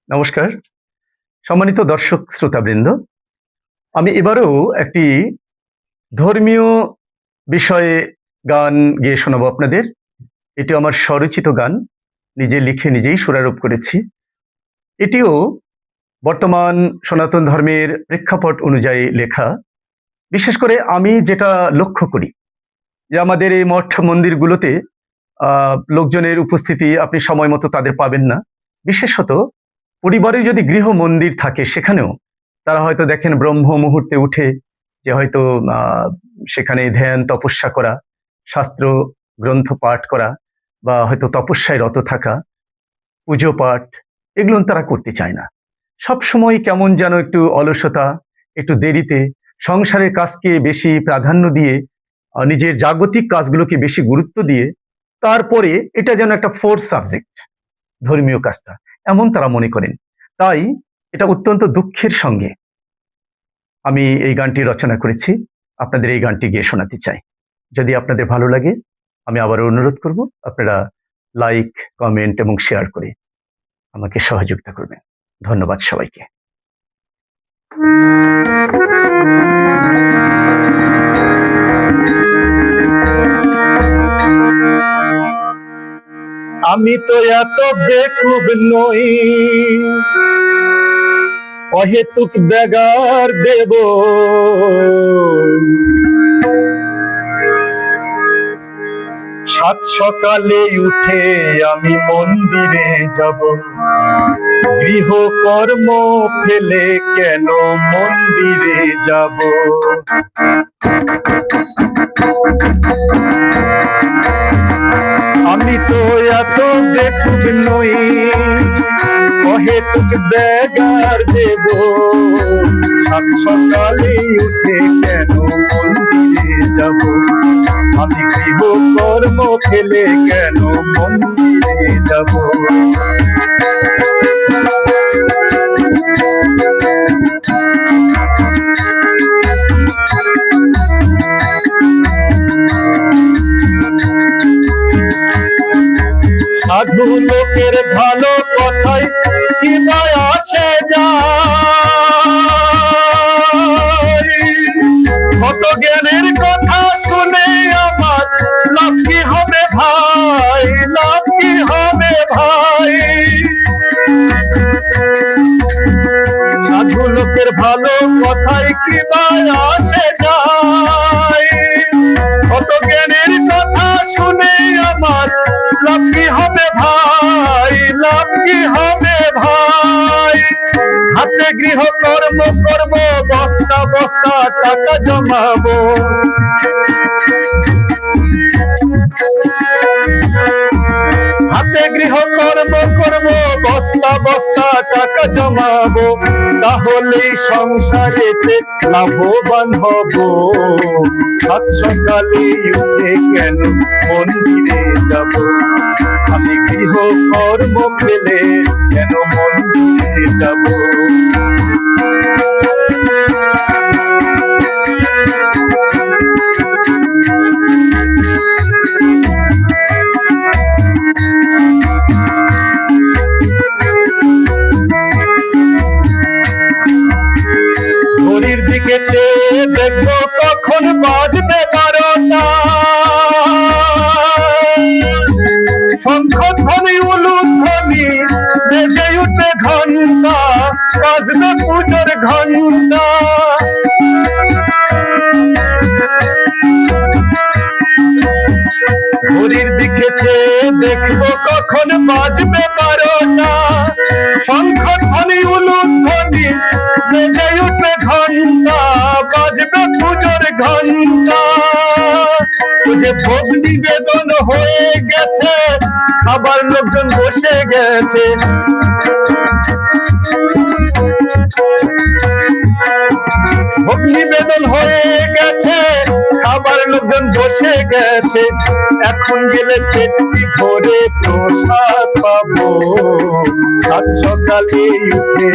নমস্কার, সম্মানিত দর্শক শ্রোতাবৃন্দ। আমি এবারও একটি ধর্মীয় বিষয়ে গান গেয়ে শোনাবো আপনাদের। এটি আমার স্বরচিত গান, নিজে লিখে নিজেই সুরারোপ করেছি। এটিও বর্তমান সনাতন ধর্মের প্রেক্ষাপট অনুযায়ী লেখা। বিশেষ করে আমি যেটা লক্ষ্য করি যে আমাদের এই মঠ মন্দিরগুলোতে লোকজনের উপস্থিতি আপনি সময় মতো তাদের পাবেন না। বিশেষত পরিবারে যদি গৃহ মন্দির থাকে সেখানেও তারা হয়তো দেখেন ব্রহ্ম মুহূর্তে উঠে যে হয়তো সেখানে ধ্যান তপস্যা করা, শাস্ত্র গ্রন্থ পাঠ করা বা হয়তো তপস্যায় রত থাকা, পুজো পাঠ, এগুলো তারা করতে চায় না। সব সময় কেমন যেন একটু অলসতা, একটু দেরিতে সংসারের কাজকে বেশি প্রাধান্য দিয়ে, নিজের জাগতিক কাজগুলোকে বেশি গুরুত্ব দিয়ে, তারপরে এটা যেন একটা ফোর্থ সাবজেক্ট ধর্মীয় কাজটা, এমন তারা মনে করেন। তাই এটা অত্যন্ত দুঃখের সঙ্গে আমি এই গানটি রচনা করেছি, আপনাদের এই গানটি গিয়ে শোনাতে চাই। যদি আপনাদের ভালো লাগে আমি আবারও অনুরোধ করব আপনারা লাইক, কমেন্ট এবং শেয়ার করে আমাকে সহযোগিতা করবেন। ধন্যবাদ সবাইকে। আমি তো এত বেকুব নই, অহেতুক বেগার দেব। সাত সকালে উঠে আমি মন্দিরে যাব, গৃহকর্ম ফেলে কেন মন্দিরে যাব। আমি তো এত বেকুব নই, অহেতুক বেগার দেব। সাত সকালে উঠে কেন মন্দিরে যাব, আমি গৃহকর্ম ফেলে কেন মন্দিরে যাব। সাধু লোকের ভালো কথাই কি আসে যায়, কত জ্ঞানের কথা শুনে আমার লাভ কি হবে ভাই, লাভ কি হবে ভাই। সাধু লোকের ভালো কথাই কি আসে যায়, কত জ্ঞানের কথা শুনে আমার লাভ কি হবে ভাই, লাভ কি হবে ভাই। হাতে গৃহ কর্ম করব, বস্তা বস্তা টাকা জমাবো। হাতে গৃহ কর্ম করব, বস্তা বস্তা টাকা জমাবো, তাহলেই সংসারেতে লাভবান হব। সাত সকালে উঠে কেন মন্দিরে যাব, আমি গৃহ কর্ম ফেলে কেন মন্দিরে যাব। ঘড়ির দিকে চেয়ে দেখবো কখন বাজবে 12টা, শঙ্খধ্বনি উলুধ্বনি বেজে উঠবে ঘন্টা, বাজবে পুজোর ঘন্টা। ঘড়ির দিকে চেয়ে দেখবো কখন বাজবে 12টা, শঙ্খধ্বনি উলুধ্বনি বেজে উঠবে ঘন্টা, বাজবে পুজোর ঘন্টা। যে ভোগ নিবেদন হয়ে গেছে, খাবার লোকজন বসে গেছে। ভোগ নিবেদন হয়ে গেছে, খাবার লোকজন বসে গেছে। এখন গেলে পেটটি ভরে প্রসাদ পাবো। সাত সকালে উঠে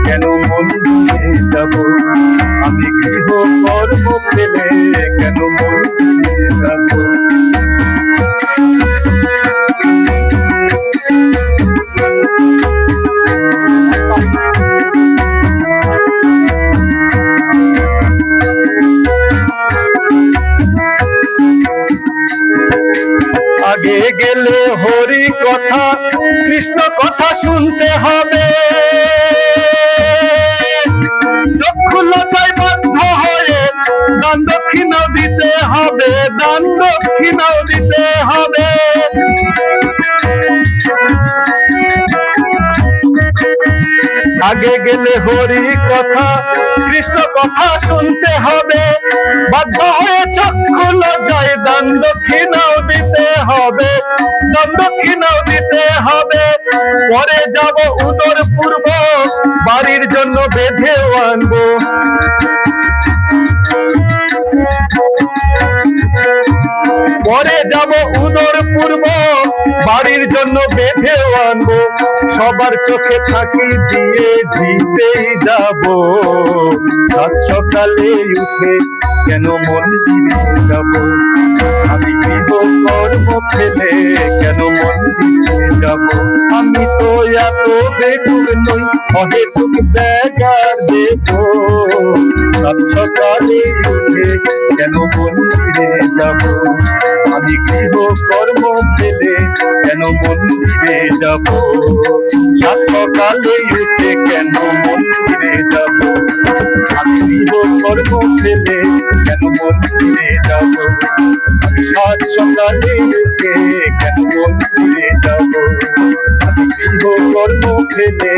কেন মন্দিরে যাব, আমি গৃহ কর্ম ফেলে কেন মন্দিরে যাব। কৃষ্ণ কথা শুনতে হবে, চক্ষু লজ্জায় বাধ্য হয়ে দান দক্ষিণাও দিতে হবে, দান দক্ষিণাও দিতে হবে। আগে গেলে হরি কথা কৃষ্ণ কথা শুনতে হবে, বাধ্য হয়ে চক্ষু লজ্জায় দান দক্ষিণাও দিতে হবে, দান দক্ষিণাও দিতে হবে। পরে যাব উদর পূর্ব বাড়ির জন্য বেঁধেও আনবো, পরে যাব উদর পূর্ব বাড়ির জন্য বেঁধেও আনবো, সবার চোখে ফাঁকি দিয়ে জিতেই যাব। সাত সকালে উঠে কেন মন্দিরে যাব, আমি গৃহ কর্ম ফেলে কেন মন্দিরে যাব। আমি তো এত বেকুব নই অহেতুক ব্যাগার দেব, সাত সকালে উঠে কেন মন্দিরে যাব। আমি গৃহ কর্ম ফেলে কেন মন্দিরে যাব, সাত সকালে উঠে কেন মন্দিরে যাব। আমি গৃহ কর্ম ফেলে কেন মন্দিরে যাব, আমি সাত সকালে উঠে কেন মন্দিরে যাব। আমি গৃহ কর্ম ফেলে